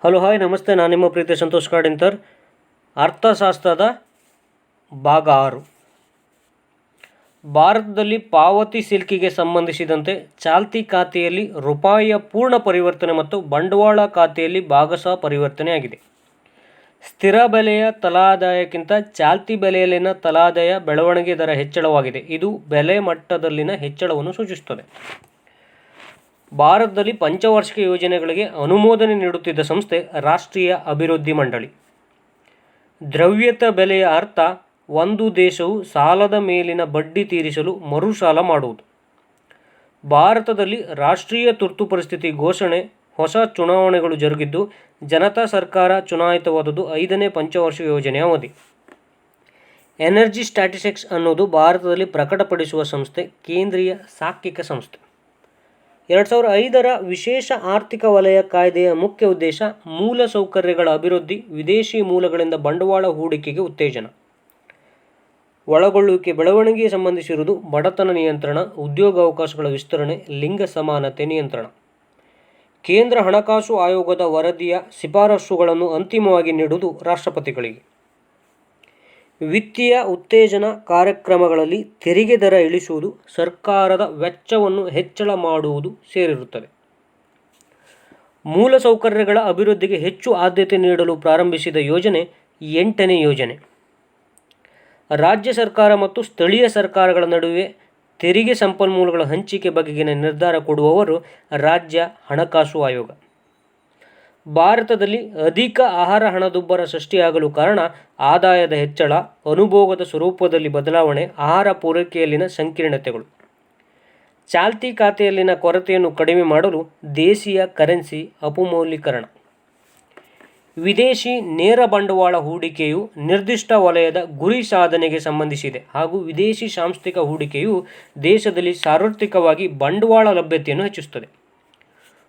Hello hi ನಮಸ್ತೆ, ನಾನು ನಿಮ್ಮ ಪ್ರೀತಿ ಸಂತೋಷ್ ಕಾಡಿಂತರ್. ಅರ್ಥಶಾಸ್ತ್ರದ ಭಾಗ 6. ಭಾರತದಲ್ಲಿ ಪಾವತಿ ಸಿಲ್ಕಿಗೆ ಸಂಬಂಧಿಸಿದಂತೆ ಚಾಲ್ತಿ ಖಾತೆಯಲ್ಲಿ ರೂಪಾಯಿಯ ಪೂರ್ಣ ಪರಿವರ್ತನೆ ಮತ್ತು ಬಂಡವಾಳ ಖಾತೆಯಲ್ಲಿ ಭಾಗಶಃ ಪರಿವರ್ತನೆಯಾಗಿದೆ. ಸ್ಥಿರ ಬೆಲೆಯ ತಲಾದಾಯಕ್ಕಿಂತ ಚಾಲ್ತಿ ಬೆಲೆಯಲ್ಲಿನ ತಲಾದಾಯ ಬೆಳವಣಿಗೆ ದರ ಹೆಚ್ಚಳವಾಗಿದೆ. ಇದು ಬೆಲೆ ಮಟ್ಟದಲ್ಲಿನ ಹೆಚ್ಚಳವನ್ನು ಸೂಚಿಸುತ್ತದೆ. ಭಾರತದಲ್ಲಿ ಪಂಚವಾರ್ಷಿಕ ಯೋಜನೆಗಳಿಗೆ ಅನುಮೋದನೆ ನೀಡುತ್ತಿದ್ದ ಸಂಸ್ಥೆ ರಾಷ್ಟ್ರೀಯ ಅಭಿವೃದ್ಧಿ ಮಂಡಳಿ. ದ್ರವ್ಯತೆ ಬೆಲೆಯ ಅರ್ಥ ಒಂದು ದೇಶವು ಸಾಲದ ಮೇಲಿನ ಬಡ್ಡಿ ತೀರಿಸಲು ಮರುಸಾಲ ಮಾಡುವುದು. ಭಾರತದಲ್ಲಿ ರಾಷ್ಟ್ರೀಯ ತುರ್ತು ಪರಿಸ್ಥಿತಿ ಘೋಷಣೆ, ಹೊಸ ಚುನಾವಣೆಗಳು ಜರುಗಿದ್ದು ಜನತಾ ಸರ್ಕಾರ ಚುನಾಯಿತವಾದುದು 5ನೇ ಪಂಚವಾರ್ಷಿಕ ಯೋಜನೆಯ ಅವಧಿ. ಎನರ್ಜಿ ಸ್ಟ್ಯಾಟಿಸ್ಟಿಕ್ಸ್ ಅನ್ನೋದು ಭಾರತದಲ್ಲಿ ಪ್ರಕಟಪಡಿಸುವ ಸಂಸ್ಥೆ, ಕೇಂದ್ರೀಯ ಸಾಂಖ್ಯಿಕ ಸಂಸ್ಥೆ. 2005ರ ವಿಶೇಷ ಆರ್ಥಿಕ ವಲಯ ಕಾಯ್ದೆಯ ಮುಖ್ಯ ಉದ್ದೇಶ ಮೂಲಸೌಕರ್ಯಗಳ ಅಭಿವೃದ್ಧಿ, ವಿದೇಶಿ ಮೂಲಗಳಿಂದ ಬಂಡವಾಳ ಹೂಡಿಕೆಗೆ ಉತ್ತೇಜನ, ಒಳಗೊಳ್ಳುವಿಕೆ ಬೆಳವಣಿಗೆಗೆ ಸಂಬಂಧಿಸಿರುವುದು ಬಡತನ ನಿಯಂತ್ರಣ, ಉದ್ಯೋಗಾವಕಾಶಗಳ ವಿಸ್ತರಣೆ, ಲಿಂಗ ಸಮಾನತೆ ನಿಯಂತ್ರಣ. ಕೇಂದ್ರ ಹಣಕಾಸು ಆಯೋಗದ ವರದಿಯ ಶಿಫಾರಸುಗಳನ್ನು ಅಂತಿಮವಾಗಿ ನೀಡುವುದು ರಾಷ್ಟ್ರಪತಿಗಳಿಗೆ. ವಿತ್ತೀಯ ಉತ್ತೇಜನ ಕಾರ್ಯಕ್ರಮಗಳಲ್ಲಿ ತೆರಿಗೆ ದರ ಇಳಿಸುವುದು, ಸರ್ಕಾರದ ವೆಚ್ಚವನ್ನು ಹೆಚ್ಚಳ ಮಾಡುವುದು ಸೇರಿರುತ್ತದೆ. ಮೂಲಸೌಕರ್ಯಗಳ ಅಭಿವೃದ್ಧಿಗೆ ಹೆಚ್ಚು ಆದ್ಯತೆ ನೀಡಲು ಪ್ರಾರಂಭಿಸಿದ ಯೋಜನೆ 8ನೇ ಯೋಜನೆ. ರಾಜ್ಯ ಸರ್ಕಾರ ಮತ್ತು ಸ್ಥಳೀಯ ಸರ್ಕಾರಗಳ ನಡುವೆ ತೆರಿಗೆ ಸಂಪನ್ಮೂಲಗಳ ಹಂಚಿಕೆ ಬಗೆಗಿನ ನಿರ್ಧಾರ ಕೊಡುವವರು ರಾಜ್ಯ ಹಣಕಾಸು ಆಯೋಗ. ಭಾರತದಲ್ಲಿ ಅಧಿಕ ಆಹಾರ ಹಣದುಬ್ಬರ ಸೃಷ್ಟಿಯಾಗಲು ಕಾರಣ ಆದಾಯದ ಹೆಚ್ಚಳ, ಅನುಭೋಗದ ಸ್ವರೂಪದಲ್ಲಿ ಬದಲಾವಣೆ, ಆಹಾರ ಪೂರೈಕೆಯಲ್ಲಿನ ಸಂಕೀರ್ಣತೆಗಳು. ಚಾಲ್ತಿ ಖಾತೆಯಲ್ಲಿನ ಕೊರತೆಯನ್ನು ಕಡಿಮೆ ಮಾಡಲು ದೇಶೀಯ ಕರೆನ್ಸಿ ಅಪಮೌಲ್ಯೀಕರಣ. ವಿದೇಶಿ ನೇರ ಬಂಡವಾಳ ಹೂಡಿಕೆಯು ನಿರ್ದಿಷ್ಟ ವಲಯದ ಗುರಿ ಸಾಧನೆಗೆ ಸಂಬಂಧಿಸಿದೆ ಹಾಗೂ ವಿದೇಶಿ ಸಾಂಸ್ಥಿಕ ಹೂಡಿಕೆಯು ದೇಶದಲ್ಲಿ ಸಾರ್ವತ್ರಿಕವಾಗಿ ಬಂಡವಾಳ ಲಭ್ಯತೆಯನ್ನು ಹೆಚ್ಚಿಸುತ್ತದೆ.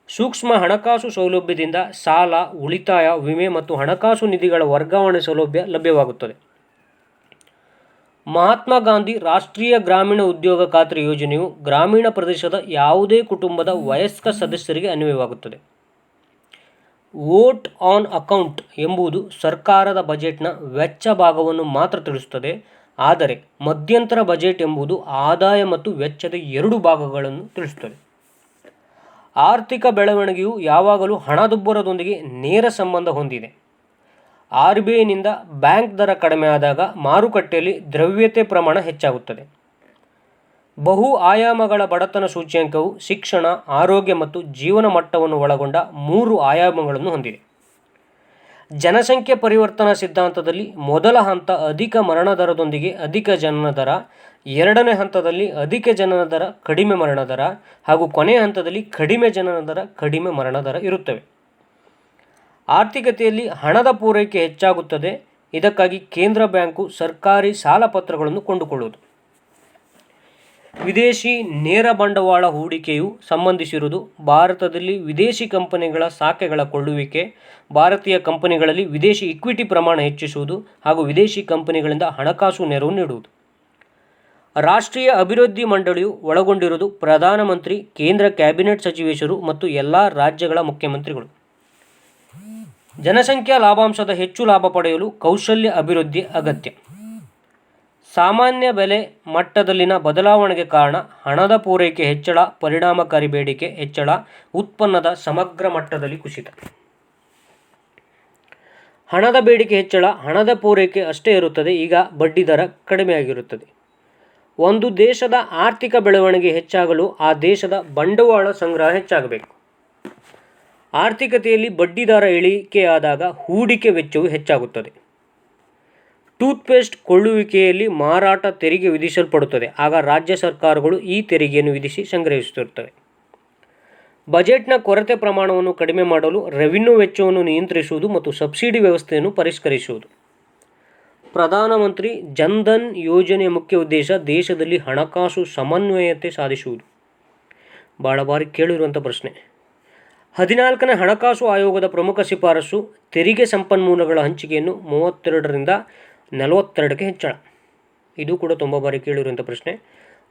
ಸೂಕ್ಷ್ಮ ಹಣಕಾಸು ಸೌಲಭ್ಯದಿಂದ ಸಾಲ, ಉಳಿತಾಯ, ವಿಮೆ ಮತ್ತು ಹಣಕಾಸು ನಿಧಿಗಳ ವರ್ಗಾವಣೆ ಸೌಲಭ್ಯ ಲಭ್ಯವಾಗುತ್ತದೆ. ಮಹಾತ್ಮ ಗಾಂಧಿ ರಾಷ್ಟ್ರೀಯ ಗ್ರಾಮೀಣ ಉದ್ಯೋಗ ಖಾತ್ರಿ ಯೋಜನೆಯು ಗ್ರಾಮೀಣ ಪ್ರದೇಶದ ಯಾವುದೇ ಕುಟುಂಬದ ವಯಸ್ಕ ಸದಸ್ಯರಿಗೆ ಅನ್ವಯವಾಗುತ್ತದೆ. ವೋಟ್ ಆನ್ ಅಕೌಂಟ್ ಎಂಬುದು ಸರ್ಕಾರದ ಬಜೆಟ್ನ ವೆಚ್ಚ ಭಾಗವನ್ನು ಮಾತ್ರ ತಿಳಿಸುತ್ತದೆ, ಆದರೆ ಮಧ್ಯಂತರ ಬಜೆಟ್ ಎಂಬುದು ಆದಾಯ ಮತ್ತು ವೆಚ್ಚದ ಎರಡು ಭಾಗಗಳನ್ನು ತಿಳಿಸುತ್ತದೆ. ಆರ್ಥಿಕ ಬೆಳವಣಿಗೆಯು ಯಾವಾಗಲೂ ಹಣದುಬ್ಬರದೊಂದಿಗೆ ನೇರ ಸಂಬಂಧ ಹೊಂದಿದೆ. RBIನಿಂದ ಬ್ಯಾಂಕ್ ದರ ಕಡಿಮೆ ಆದಾಗ ಮಾರುಕಟ್ಟೆಯಲ್ಲಿ ದ್ರವ್ಯತೆ ಪ್ರಮಾಣ ಹೆಚ್ಚಾಗುತ್ತದೆ. ಬಹು ಆಯಾಮಗಳ ಬಡತನ ಸೂಚ್ಯಂಕವು ಶಿಕ್ಷಣ, ಆರೋಗ್ಯ ಮತ್ತು ಜೀವನ ಮಟ್ಟವನ್ನು ಒಳಗೊಂಡ 3 ಆಯಾಮಗಳನ್ನು ಹೊಂದಿದೆ. ಜನಸಂಖ್ಯೆ ಪರಿವರ್ತನಾ ಸಿದ್ಧಾಂತದಲ್ಲಿ ಮೊದಲ ಹಂತ ಅಧಿಕ ಮರಣ ದರದೊಂದಿಗೆ ಅಧಿಕ ಜನನ ದರ, ಎರಡನೇ ಹಂತದಲ್ಲಿ ಅಧಿಕ ಜನನ ದರ ಕಡಿಮೆ ಮರಣ ದರ ಹಾಗೂ ಕೊನೆಯ ಹಂತದಲ್ಲಿ ಕಡಿಮೆ ಜನನ ದರ ಕಡಿಮೆ ಮರಣ ದರ ಇರುತ್ತವೆ. ಆರ್ಥಿಕತೆಯಲ್ಲಿ ಹಣದ ಪೂರೈಕೆ ಹೆಚ್ಚಾಗುತ್ತದೆ. ಇದಕ್ಕಾಗಿ ಕೇಂದ್ರ ಬ್ಯಾಂಕು ಸರ್ಕಾರಿ ಸಾಲ ಪತ್ರಗಳನ್ನು ಕೊಂಡುಕೊಳ್ಳುವುದು. ವಿದೇಶಿ ನೇರ ಬಂಡವಾಳ ಹೂಡಿಕೆಯು ಸಂಬಂಧಿಸಿರುವುದು ಭಾರತದಲ್ಲಿ ವಿದೇಶಿ ಕಂಪನಿಗಳ ಶಾಖೆಗಳ ಕೊಳ್ಳುವಿಕೆ, ಭಾರತೀಯ ಕಂಪನಿಗಳಲ್ಲಿ ವಿದೇಶಿ ಇಕ್ವಿಟಿ ಪ್ರಮಾಣ ಹೆಚ್ಚಿಸುವುದು ಹಾಗೂ ವಿದೇಶಿ ಕಂಪನಿಗಳಿಂದ ಹಣಕಾಸು ನೆರವು ನೀಡುವುದು. ರಾಷ್ಟ್ರೀಯ ಅಭಿವೃದ್ಧಿ ಮಂಡಳಿಯು ಒಳಗೊಂಡಿರುವುದು ಪ್ರಧಾನಮಂತ್ರಿ, ಕೇಂದ್ರ ಕ್ಯಾಬಿನೆಟ್ ಸಚಿವೇಶರು ಮತ್ತು ಎಲ್ಲ ರಾಜ್ಯಗಳ ಮುಖ್ಯಮಂತ್ರಿಗಳು. ಜನಸಂಖ್ಯಾ ಲಾಭಾಂಶದ ಹೆಚ್ಚು ಲಾಭ ಪಡೆಯಲು ಕೌಶಲ್ಯ ಅಭಿವೃದ್ಧಿ ಅಗತ್ಯ. ಸಾಮಾನ್ಯ ಬೆಲೆ ಮಟ್ಟದಲ್ಲಿನ ಬದಲಾವಣೆಗೆ ಕಾರಣ ಹಣದ ಪೂರೈಕೆ ಹೆಚ್ಚಳ, ಪರಿಣಾಮಕಾರಿ ಬೇಡಿಕೆ ಹೆಚ್ಚಳ, ಉತ್ಪನ್ನದ ಸಮಗ್ರ ಮಟ್ಟದಲ್ಲಿ ಕುಸಿತ. ಹಣದ ಬೇಡಿಕೆ ಹೆಚ್ಚಳ, ಹಣದ ಪೂರೈಕೆ ಅಷ್ಟೇ ಇರುತ್ತದೆ, ಈಗ ಬಡ್ಡಿ ದರ ಕಡಿಮೆಯಾಗಿರುತ್ತದೆ. ಒಂದು ದೇಶದ ಆರ್ಥಿಕ ಬೆಳವಣಿಗೆ ಹೆಚ್ಚಾಗಲು ಆ ದೇಶದ ಬಂಡವಾಳ ಸಂಗ್ರಹ ಹೆಚ್ಚಾಗಬೇಕು. ಆರ್ಥಿಕತೆಯಲ್ಲಿ ಬಡ್ಡಿದರ ಇಳಿಕೆಯಾದಾಗ ಹೂಡಿಕೆ ವೆಚ್ಚವು ಹೆಚ್ಚಾಗುತ್ತದೆ. ಟೂತ್ಪೇಸ್ಟ್ ಕೊಳ್ಳುವಿಕೆಯಲ್ಲಿ ಮಾರಾಟ ತೆರಿಗೆ ವಿಧಿಸಲ್ಪಡುತ್ತದೆ, ಆಗ ರಾಜ್ಯ ಸರ್ಕಾರಗಳು ಈ ತೆರಿಗೆಯನ್ನು ವಿಧಿಸಿ ಸಂಗ್ರಹಿಸುತ್ತಿರುತ್ತವೆ. ಬಜೆಟ್ನ ಕೊರತೆ ಪ್ರಮಾಣವನ್ನು ಕಡಿಮೆ ಮಾಡಲು ರೆವಿನ್ಯೂ ವೆಚ್ಚವನ್ನು ನಿಯಂತ್ರಿಸುವುದು ಮತ್ತು ಸಬ್ಸಿಡಿ ವ್ಯವಸ್ಥೆಯನ್ನು ಪರಿಷ್ಕರಿಸುವುದು. ಪ್ರಧಾನಮಂತ್ರಿ ಜನ್ಧನ್ ಯೋಜನೆಯ ಮುಖ್ಯ ಉದ್ದೇಶ ದೇಶದಲ್ಲಿ ಹಣಕಾಸು ಸಮನ್ವಯತೆ ಸಾಧಿಸುವುದು. ಭಾಳ ಬಾರಿ ಕೇಳಿರುವಂಥ ಪ್ರಶ್ನೆ. 14ನೇ ಹಣಕಾಸು ಆಯೋಗದ ಪ್ರಮುಖ ಶಿಫಾರಸು ತೆರಿಗೆ ಸಂಪನ್ಮೂಲಗಳ ಹಂಚಿಕೆಯನ್ನು 32ರಿಂದ 42ಕ್ಕೆ ಹೆಚ್ಚಳ. ಇದು ಕೂಡ ತುಂಬ ಬಾರಿ ಕೇಳಿರುವಂಥ ಪ್ರಶ್ನೆ.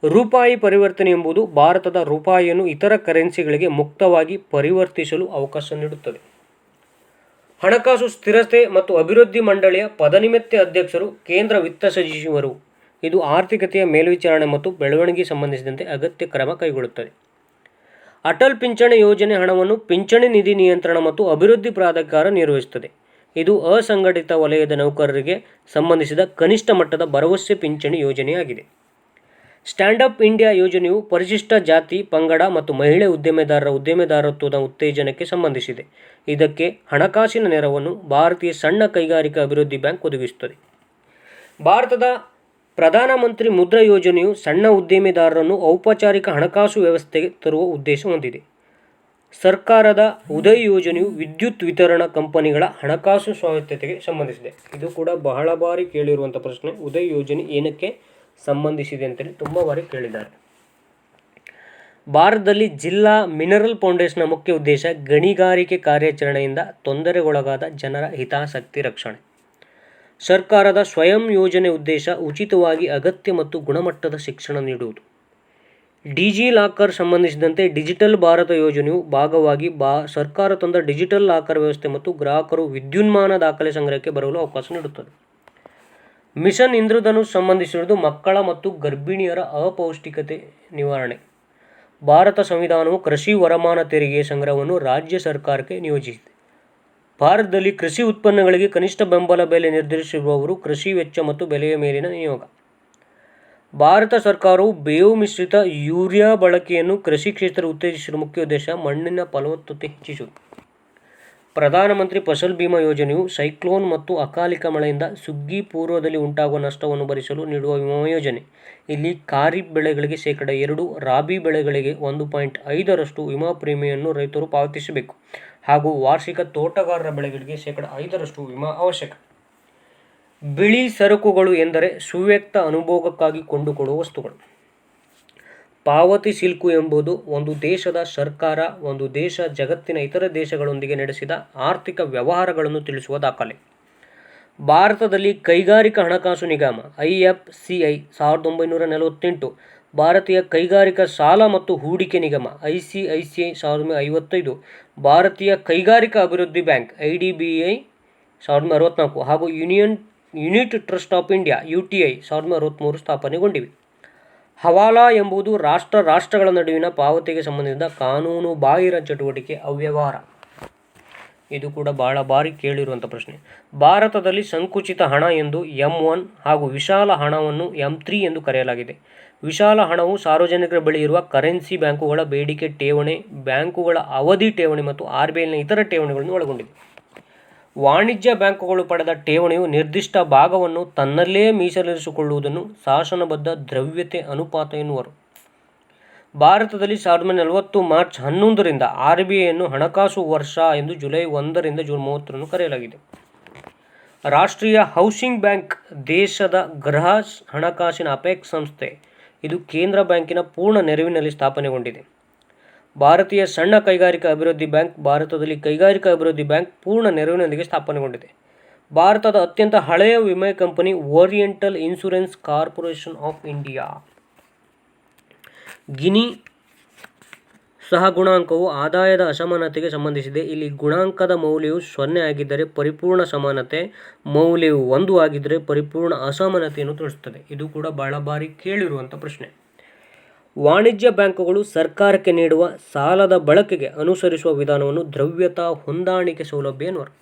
ರೂಪಾಯಿ ಪರಿವರ್ತನೆ ಎಂಬುದು ಭಾರತದ ರೂಪಾಯಿಯನ್ನು ಇತರ ಕರೆನ್ಸಿಗಳಿಗೆ ಮುಕ್ತವಾಗಿ ಪರಿವರ್ತಿಸಲು ಅವಕಾಶ ನೀಡುತ್ತದೆ. ಹಣಕಾಸು ಸ್ಥಿರತೆ ಮತ್ತು ಅಭಿವೃದ್ಧಿ ಮಂಡಳಿಯ ಪದನಿಮಿತ್ತ ಅಧ್ಯಕ್ಷರು ಕೇಂದ್ರ ವಿತ್ತ ಸಚಿವರು. ಇದು ಆರ್ಥಿಕತೆಯ ಮೇಲ್ವಿಚಾರಣೆ ಮತ್ತು ಬೆಳವಣಿಗೆ ಸಂಬಂಧಿಸಿದಂತೆ ಅಗತ್ಯ ಕ್ರಮ ಕೈಗೊಳ್ಳುತ್ತದೆ. ಅಟಲ್ ಪಿಂಚಣಿ ಯೋಜನೆ ಹಣವನ್ನು ಪಿಂಚಣಿ ನಿಧಿ ನಿಯಂತ್ರಣ ಮತ್ತು ಅಭಿವೃದ್ಧಿ ಪ್ರಾಧಿಕಾರ ನಿರ್ವಹಿಸುತ್ತದೆ. ಇದು ಅಸಂಘಟಿತ ವಲಯದ ನೌಕರರಿಗೆ ಸಂಬಂಧಿಸಿದ ಕನಿಷ್ಠ ಮಟ್ಟದ ಭರವಸೆ ಪಿಂಚಣಿ ಯೋಜನೆಯಾಗಿದೆ. ಸ್ಟ್ಯಾಂಡ್ ಅಪ್ ಇಂಡಿಯಾ ಯೋಜನೆಯು ಪರಿಶಿಷ್ಟ ಜಾತಿ, ಪಂಗಡ ಮತ್ತು ಮಹಿಳೆ ಉದ್ದಿಮೆದಾರರ ಉದ್ಯಮದಾರತ್ವದ ಉತ್ತೇಜನಕ್ಕೆ ಸಂಬಂಧಿಸಿದೆ. ಇದಕ್ಕೆ ಹಣಕಾಸಿನ ನೆರವನ್ನು ಭಾರತೀಯ ಸಣ್ಣ ಕೈಗಾರಿಕಾ ಅಭಿವೃದ್ಧಿ ಬ್ಯಾಂಕ್ ಒದಗಿಸುತ್ತದೆ. ಭಾರತದ ಪ್ರಧಾನಮಂತ್ರಿ ಮುದ್ರಾ ಯೋಜನೆಯು ಸಣ್ಣ ಉದ್ದಿಮೆದಾರರನ್ನು ಔಪಚಾರಿಕ ಹಣಕಾಸು ವ್ಯವಸ್ಥೆಗೆ ತರುವ ಉದ್ದೇಶ ಹೊಂದಿದೆ. ಸರ್ಕಾರದ ಉದಯ್ ಯೋಜನೆಯು ವಿದ್ಯುತ್ ವಿತರಣಾ ಕಂಪನಿಗಳ ಹಣಕಾಸು ಸ್ವಾಯತ್ತತೆಗೆ ಸಂಬಂಧಿಸಿದೆ. ಇದು ಕೂಡ ಬಹಳ ಬಾರಿ ಕೇಳಿರುವಂಥ ಪ್ರಶ್ನೆ. ಉದಯ್ ಯೋಜನೆ ಏನಕ್ಕೆ ಸಂಬಂಧಿಸಿದೆ ಅಂತೇಳಿ ತುಂಬ ಬಾರಿ ಕೇಳಿದ್ದಾರೆ. ಭಾರತದಲ್ಲಿ ಜಿಲ್ಲಾ ಮಿನರಲ್ ಫೌಂಡೇಶನ್ನ ಮುಖ್ಯ ಉದ್ದೇಶ ಗಣಿಗಾರಿಕೆ ಕಾರ್ಯಾಚರಣೆಯಿಂದ ತೊಂದರೆಗೊಳಗಾದ ಜನರ ಹಿತಾಸಕ್ತಿ ರಕ್ಷಣೆ. ಸರ್ಕಾರದ ಸ್ವಯಂ ಯೋಜನೆ ಉದ್ದೇಶ ಉಚಿತವಾಗಿ ಅಗತ್ಯ ಮತ್ತು ಗುಣಮಟ್ಟದ ಶಿಕ್ಷಣ ನೀಡುವುದು. ಡಿಜಿ ಲಾಕರ್ ಸಂಬಂಧಿಸಿದಂತೆ ಡಿಜಿಟಲ್ ಭಾರತ ಯೋಜನೆಯು ಭಾಗವಾಗಿ ಸರ್ಕಾರ ತಂದ ಡಿಜಿಟಲ್ ಲಾಕರ್ ವ್ಯವಸ್ಥೆ ಮತ್ತು ಗ್ರಾಹಕರು ವಿದ್ಯುನ್ಮಾನ ದಾಖಲೆ ಸಂಗ್ರಹಕ್ಕೆ ಬರಲು ಅವಕಾಶ ನೀಡುತ್ತದೆ. ಮಿಷನ್ ಇಂದ್ರಧನುಷ್ ಸಂಬಂಧಿಸಿರುವುದು ಮಕ್ಕಳ ಮತ್ತು ಗರ್ಭಿಣಿಯರ ಅಪೌಷ್ಟಿಕತೆ ನಿವಾರಣೆ. ಭಾರತ ಸಂವಿಧಾನವು ಕೃಷಿ ವರಮಾನ ತೆರಿಗೆಯ ಸಂಗ್ರಹವನ್ನು ರಾಜ್ಯ ಸರ್ಕಾರಕ್ಕೆ ನಿಯೋಜಿಸಿದೆ. ಭಾರತದಲ್ಲಿ ಕೃಷಿ ಉತ್ಪನ್ನಗಳಿಗೆ ಕನಿಷ್ಠ ಬೆಂಬಲ ಬೆಲೆ ನಿರ್ಧರಿಸಿರುವವರು ಕೃಷಿ ವೆಚ್ಚ ಮತ್ತು ಬೆಲೆಯ ಮೇಲಿನ ನಿಯೋಗ. ಭಾರತ ಸರ್ಕಾರವು ಬೇವು ಮಿಶ್ರಿತ ಯೂರಿಯಾ ಬಳಕೆಯನ್ನು ಕೃಷಿ ಕ್ಷೇತ್ರ ಉತ್ತೇಜಿಸುವ ಮುಖ್ಯ ಉದ್ದೇಶ ಮಣ್ಣಿನ ಫಲವತ್ತತೆ ಹೆಚ್ಚಿಸುವುದು. ಪ್ರಧಾನಮಂತ್ರಿ ಫಸಲ್ ಬಿಮಾ ಯೋಜನೆಯು ಸೈಕ್ಲೋನ್ ಮತ್ತು ಅಕಾಲಿಕ ಮಳೆಯಿಂದ ಸುಗ್ಗಿ ಪೂರ್ವದಲ್ಲಿ ಉಂಟಾಗುವ ನಷ್ಟವನ್ನು ಭರಿಸಲು ನೀಡುವ ವಿಮಾ ಯೋಜನೆ. ಇಲ್ಲಿ ಖಾರಿಫ್ ಬೆಳೆಗಳಿಗೆ ಶೇಕಡ 2, ರಾಬಿ ಬೆಳೆಗಳಿಗೆ 1.5% ವಿಮಾ ಪ್ರೀಮಿಯನ್ನು ರೈತರು ಪಾವತಿಸಬೇಕು ಹಾಗೂ ವಾರ್ಷಿಕ ತೋಟಗಾರರ ಬೆಳೆಗಳಿಗೆ ಶೇಕಡ 5% ವಿಮಾ ಅವಶ್ಯಕ. ಬಿಳಿ ಸರಕುಗಳು ಎಂದರೆ ಸುವ್ಯಕ್ತ ಅನುಭೋಗಕ್ಕಾಗಿ ಕೊಂಡುಕೊಳ್ಳುವ ವಸ್ತುಗಳು. ಪಾವತಿ ಶಿಲ್ಕು ಎಂಬುದು ಒಂದು ದೇಶದ ಸರ್ಕಾರ ಒಂದು ದೇಶ ಜಗತ್ತಿನ ಇತರ ದೇಶಗಳೊಂದಿಗೆ ನಡೆಸಿದ ಆರ್ಥಿಕ ವ್ಯವಹಾರಗಳನ್ನು ತಿಳಿಸುವ ದಾಖಲೆ. ಭಾರತದಲ್ಲಿ ಕೈಗಾರಿಕಾ ಹಣಕಾಸು ನಿಗಮ IFCI 1948, ಭಾರತೀಯ ಕೈಗಾರಿಕಾ ಸಾಲ ಮತ್ತು ಹೂಡಿಕೆ ನಿಗಮ ICICI 1955, ಭಾರತೀಯ ಕೈಗಾರಿಕಾ ಅಭಿವೃದ್ಧಿ ಬ್ಯಾಂಕ್ IDBI 1964 ಹಾಗೂ unit trust of India UTI 1963 ಸ್ಥಾಪನೆಗೊಂಡಿವೆ. ಹವಾಲಾ ಎಂಬುದು ರಾಷ್ಟ್ರಗಳ ನಡುವಿನ ಪಾವತಿಗೆ ಸಂಬಂಧಿಸಿದ ಕಾನೂನು ಬಾಹಿರ ಚಟುವಟಿಕೆ ಅವ್ಯವಹಾರ. ಇದು ಕೂಡ ಬಹಳ ಬಾರಿ ಕೇಳಿರುವಂಥ ಪ್ರಶ್ನೆ. ಭಾರತದಲ್ಲಿ ಸಂಕುಚಿತ ಹಣ ಎಂದು M1 ಹಾಗೂ ವಿಶಾಲ ಹಣವನ್ನು M3 ಎಂದು ಕರೆಯಲಾಗಿದೆ. ವಿಶಾಲ ಹಣವು ಸಾರ್ವಜನಿಕರ ಬಳಿ ಇರುವ ಕರೆನ್ಸಿ, ಬ್ಯಾಂಕುಗಳ ಬೇಡಿಕೆ ಠೇವಣಿ, ಬ್ಯಾಂಕುಗಳ ಅವಧಿ ಠೇವಣಿ ಮತ್ತು RBIನ ಇತರ ಠೇವಣಿಗಳನ್ನು ಒಳಗೊಂಡಿದೆ. ವಾಣಿಜ್ಯ ಬ್ಯಾಂಕುಗಳು ಪಡೆದ ಠೇವಣಿಯು ನಿರ್ದಿಷ್ಟ ಭಾಗವನ್ನು ತನ್ನಲ್ಲೇ ಮೀಸಲಿರಿಸಿಕೊಳ್ಳುವುದನ್ನು ಶಾಸನಬದ್ಧ ದ್ರವ್ಯತೆ ಅನುಪಾತ ಎನ್ನುವರು. ಭಾರತದಲ್ಲಿ 1940 ಮಾರ್ಚ್ 11ರಿಂದ RBIಯನ್ನು ಹಣಕಾಸು ವರ್ಷ ಎಂದು ಜುಲೈ 1ರಿಂದ ಜೂನ್ 30 ಕರೆಯಲಾಗಿದೆ. ರಾಷ್ಟ್ರೀಯ ಹೌಸಿಂಗ್ ಬ್ಯಾಂಕ್ ದೇಶದ ಗೃಹ ಹಣಕಾಸಿನ ಅಪೆಕ್ಸ್ ಸಂಸ್ಥೆ. ಇದು ಕೇಂದ್ರ ಬ್ಯಾಂಕಿನ ಪೂರ್ಣ ನೆರವಿನಲ್ಲಿ ಸ್ಥಾಪನೆಗೊಂಡಿದೆ. ಭಾರತೀಯ ಸಣ್ಣ ಕೈಗಾರಿಕಾ ಅಭಿವೃದ್ಧಿ ಬ್ಯಾಂಕ್ ಭಾರತದಲ್ಲಿ ಕೈಗಾರಿಕಾ ಅಭಿವೃದ್ಧಿ ಬ್ಯಾಂಕ್ ಪೂರ್ಣ ನೆರವಿನೊಂದಿಗೆ ಸ್ಥಾಪನೆಗೊಂಡಿದೆ. ಭಾರತದ ಅತ್ಯಂತ ಹಳೆಯ ವಿಮೆ company oriental insurance corporation of India. Gini ಸಹಗುಣಾಂಕವು ಆದಾಯದ ಅಸಮಾನತೆಗೆ ಸಂಬಂಧಿಸಿದೆ. ಇಲ್ಲಿ ಗುಣಾಂಕದ ಮೌಲ್ಯವು 0 ಆಗಿದ್ದರೆ ಪರಿಪೂರ್ಣ ಸಮಾನತೆ, ಮೌಲ್ಯವು 1 ಆಗಿದ್ದರೆ ಪರಿಪೂರ್ಣ ಅಸಮಾನತೆಯನ್ನು ತಿಳಿಸುತ್ತದೆ. ಇದು ಕೂಡ ಬಹಳ ಬಾರಿ ಕೇಳಿರುವಂಥ ಪ್ರಶ್ನೆ. ವಾಣಿಜ್ಯ ಬ್ಯಾಂಕುಗಳು ಸರ್ಕಾರಕ್ಕೆ ನೀಡುವ ಸಾಲದ ಬಳಕೆಗೆ ಅನುಸರಿಸುವ ವಿಧಾನವನ್ನು ದ್ರವ್ಯತಾ ಹೊಂದಾಣಿಕೆ ಸೌಲಭ್ಯ ಎನ್ನುವರು.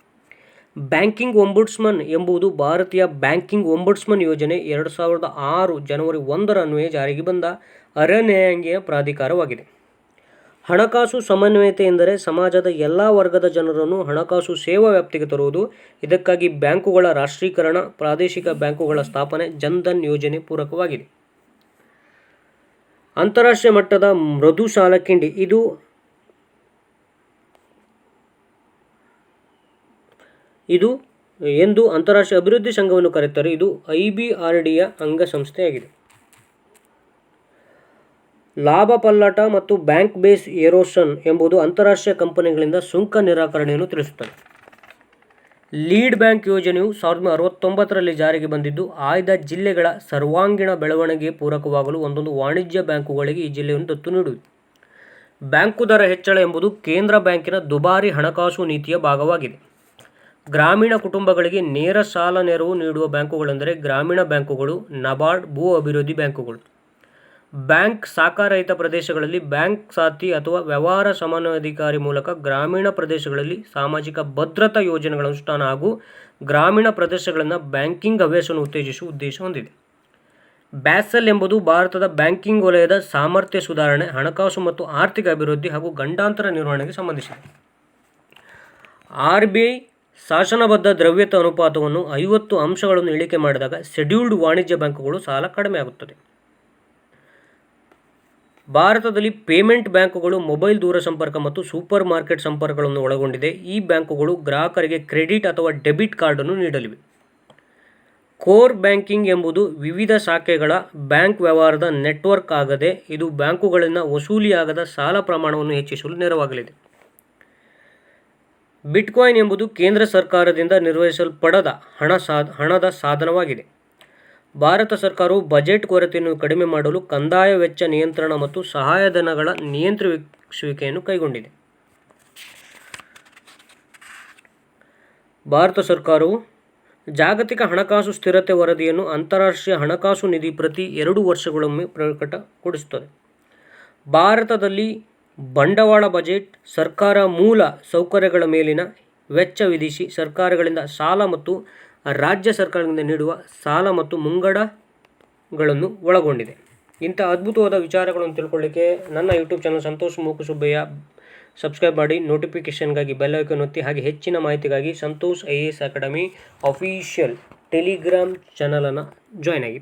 ಬ್ಯಾಂಕಿಂಗ್ ಒಂಬುಡ್ಸ್ಮನ್ ಎಂಬುದು ಭಾರತೀಯ ಬ್ಯಾಂಕಿಂಗ್ ಒಂಬುಡ್ಸ್ಮನ್ ಯೋಜನೆ 2006 ಜನವರಿ 1ರ ಅನ್ವಯ ಜಾರಿಗೆ ಬಂದ ಅರೆ-ನ್ಯಾಯಾಂಗೀಯ ಪ್ರಾಧಿಕಾರವಾಗಿದೆ. ಹಣಕಾಸು ಸಮನ್ವಯತೆ ಎಂದರೆ ಸಮಾಜದ ಎಲ್ಲ ವರ್ಗದ ಜನರನ್ನು ಹಣಕಾಸು ಸೇವಾ ವ್ಯಾಪ್ತಿಗೆ ತರುವುದು. ಇದಕ್ಕಾಗಿ ಬ್ಯಾಂಕುಗಳ ರಾಷ್ಟ್ರೀಕರಣ, ಪ್ರಾದೇಶಿಕ ಬ್ಯಾಂಕುಗಳ ಸ್ಥಾಪನೆ, ಜನ್ಧನ್ ಯೋಜನೆ ಪೂರಕವಾಗಿದೆ. ಅಂತಾರಾಷ್ಟ್ರೀಯ ಮಟ್ಟದ ಮೃದು ಸಾಲ ಕಿಂಡಿ ಇದು ಎಂದು ಅಂತಾರಾಷ್ಟ್ರೀಯ ಅಭಿವೃದ್ಧಿ ಸಂಘವನ್ನು ಕರೆಯುತ್ತಾರೆ. ಇದು IBRDಯ ಅಂಗಸಂಸ್ಥೆಯಾಗಿದೆ. ಲಾಭ ಪಲ್ಲಟ ಮತ್ತು ಬ್ಯಾಂಕ್ ಬೇಸ್ ಎರೋಷನ್ ಎಂಬುದು ಅಂತಾರಾಷ್ಟ್ರೀಯ ಕಂಪನಿಗಳಿಂದ ಸುಂಕ ನಿರಾಕರಣೆಯನ್ನು ತಿಳಿಸುತ್ತದೆ. ಲೀಡ್ ಬ್ಯಾಂಕ್ ಯೋಜನೆಯು 1969ರಲ್ಲಿ ಜಾರಿಗೆ ಬಂದಿದ್ದು, ಆಯ್ದ ಜಿಲ್ಲೆಗಳ ಸರ್ವಾಂಗೀಣ ಬೆಳವಣಿಗೆಗೆ ಪೂರಕವಾಗಲು ಒಂದೊಂದು ವಾಣಿಜ್ಯ ಬ್ಯಾಂಕುಗಳಿಗೆ ಈ ಜಿಲ್ಲೆಯನ್ನು ದತ್ತು ನೀಡುವುದು. ಬ್ಯಾಂಕು ದರ ಹೆಚ್ಚಳ ಎಂಬುದು ಕೇಂದ್ರ ಬ್ಯಾಂಕಿನ ದುಬಾರಿ ಹಣಕಾಸು ನೀತಿಯ ಭಾಗವಾಗಿದೆ. ಗ್ರಾಮೀಣ ಕುಟುಂಬಗಳಿಗೆ ನೇರ ಸಾಲ ನೆರವು ನೀಡುವ ಬ್ಯಾಂಕುಗಳೆಂದರೆ ಗ್ರಾಮೀಣ ಬ್ಯಾಂಕುಗಳು, ನಬಾರ್ಡ್, ಭೂ ಅಭಿವೃದ್ಧಿ ಬ್ಯಾಂಕುಗಳು. ಬ್ಯಾಂಕ್ ಶಾಖಾರಹಿತ ಪ್ರದೇಶಗಳಲ್ಲಿ ಬ್ಯಾಂಕ್ ಶಾಖೆ ಅಥವಾ ವ್ಯವಹಾರ ಸಮನ್ವಯಾಧಿಕಾರಿ ಮೂಲಕ ಗ್ರಾಮೀಣ ಪ್ರದೇಶಗಳಲ್ಲಿ ಸಾಮಾಜಿಕ ಭದ್ರತಾ ಯೋಜನೆಗಳ ಅನುಷ್ಠಾನ ಹಾಗೂ ಗ್ರಾಮೀಣ ಪ್ರದೇಶಗಳನ್ನು ಬ್ಯಾಂಕಿಂಗ್ ಹವ್ಯಾಸವನ್ನು ಉತ್ತೇಜಿಸುವ ಉದ್ದೇಶ ಹೊಂದಿದೆ. ಬ್ಯಾಸೆಲ್ ಎಂಬುದು ಭಾರತದ ಬ್ಯಾಂಕಿಂಗ್ ವಲಯದ ಸಾಮರ್ಥ್ಯ ಸುಧಾರಣೆ, ಹಣಕಾಸು ಮತ್ತು ಆರ್ಥಿಕ ಅಭಿವೃದ್ಧಿ ಹಾಗೂ ಗಂಡಾಂತರ ನಿರ್ವಹಣೆಗೆ ಸಂಬಂಧಿಸಿದೆ. RBI ಶಾಸನಬದ್ಧ ದ್ರವ್ಯತೆ ಅನುಪಾತವನ್ನು 50 ಅಂಶಗಳನ್ನು ಇಳಿಕೆ ಮಾಡಿದಾಗ ಶೆಡ್ಯೂಲ್ಡ್ ವಾಣಿಜ್ಯ ಬ್ಯಾಂಕುಗಳು ಸಾಲ ಕಡಿಮೆ ಆಗುತ್ತದೆ. ಭಾರತದಲ್ಲಿ ಪೇಮೆಂಟ್ ಬ್ಯಾಂಕುಗಳು ಮೊಬೈಲ್ ದೂರಸಂಪರ್ಕ ಮತ್ತು ಸೂಪರ್ ಮಾರ್ಕೆಟ್ ಸಂಪರ್ಕಗಳನ್ನು ಒಳಗೊಂಡಿದೆ. ಈ ಬ್ಯಾಂಕುಗಳು ಗ್ರಾಹಕರಿಗೆ ಕ್ರೆಡಿಟ್ ಅಥವಾ ಡೆಬಿಟ್ ಕಾರ್ಡನ್ನು ನೀಡಲಿವೆ. ಕೋರ್ ಬ್ಯಾಂಕಿಂಗ್ ಎಂಬುದು ವಿವಿಧ ಶಾಖೆಗಳ ಬ್ಯಾಂಕ್ ವ್ಯವಹಾರದ ನೆಟ್ವರ್ಕ್ ಆಗದೆ ಇದು ಬ್ಯಾಂಕುಗಳಿಂದ ವಸೂಲಿಯಾಗದ ಸಾಲ ಪ್ರಮಾಣವನ್ನು ಹೆಚ್ಚಿಸಲು ನೆರವಾಗಲಿದೆ. ಬಿಟ್ಕಾಯಿನ್ ಎಂಬುದು ಕೇಂದ್ರ ಸರ್ಕಾರದಿಂದ ನಿರ್ವಹಿಸಲ್ಪಡದ ಹಣದ ಸಾಧನವಾಗಿದೆ. ಭಾರತ ಸರ್ಕಾರವು ಬಜೆಟ್ ಕೊರತೆಯನ್ನು ಕಡಿಮೆ ಮಾಡಲು ಕಂದಾಯ ವೆಚ್ಚ ನಿಯಂತ್ರಣ ಮತ್ತು ಸಹಾಯಧನಗಳ ನಿಯಂತ್ರಿಸುವಿಕೆಯನ್ನು ಕೈಗೊಂಡಿದೆ. ಭಾರತ ಸರ್ಕಾರವು ಜಾಗತಿಕ ಹಣಕಾಸು ಸ್ಥಿರತೆ ವರದಿಯನ್ನು ಅಂತಾರಾಷ್ಟ್ರೀಯ ಹಣಕಾಸು ನಿಧಿ ಪ್ರತಿ 2 ವರ್ಷಗಳೊಮ್ಮೆ ಪ್ರಕಟಗೊಳಿಸುತ್ತದೆ. ಭಾರತದಲ್ಲಿ ಬಂಡವಾಳ ಬಜೆಟ್ ಸರ್ಕಾರ ಮೂಲ ಸೌಕರ್ಯಗಳ ಮೇಲಿನ ವೆಚ್ಚ ವಿಧಿಸಿ ಸರ್ಕಾರಗಳಿಂದ ಸಾಲ ಮತ್ತು ರಾಜ್ಯ ಸರ್ಕಾರಗಳಿಂದ ನೀಡುವ ಸಾಲ ಮತ್ತು ಮುಂಗಡಗಳನ್ನು ಒಳಗೊಂಡಿದೆ. ಇಂಥ ಅದ್ಭುತವಾದ ವಿಚಾರಗಳನ್ನು ತಿಳ್ಕೊಳ್ಳಿಕ್ಕೆ ನನ್ನ YouTube channel Santosh Mooku Subbaiah subscribe ಮಾಡಿ, ನೋಟಿಫಿಕೇಷನ್ಗಾಗಿ ಬೆಲ್ ಐಕಾನ್ ಒತ್ತಿ. ಹಾಗೆ ಹೆಚ್ಚಿನ ಮಾಹಿತಿಗಾಗಿ Santosh IAS academy official Telegram ಚಾನಲನ್ನು ಜಾಯ್ನ್ ಆಗಿ.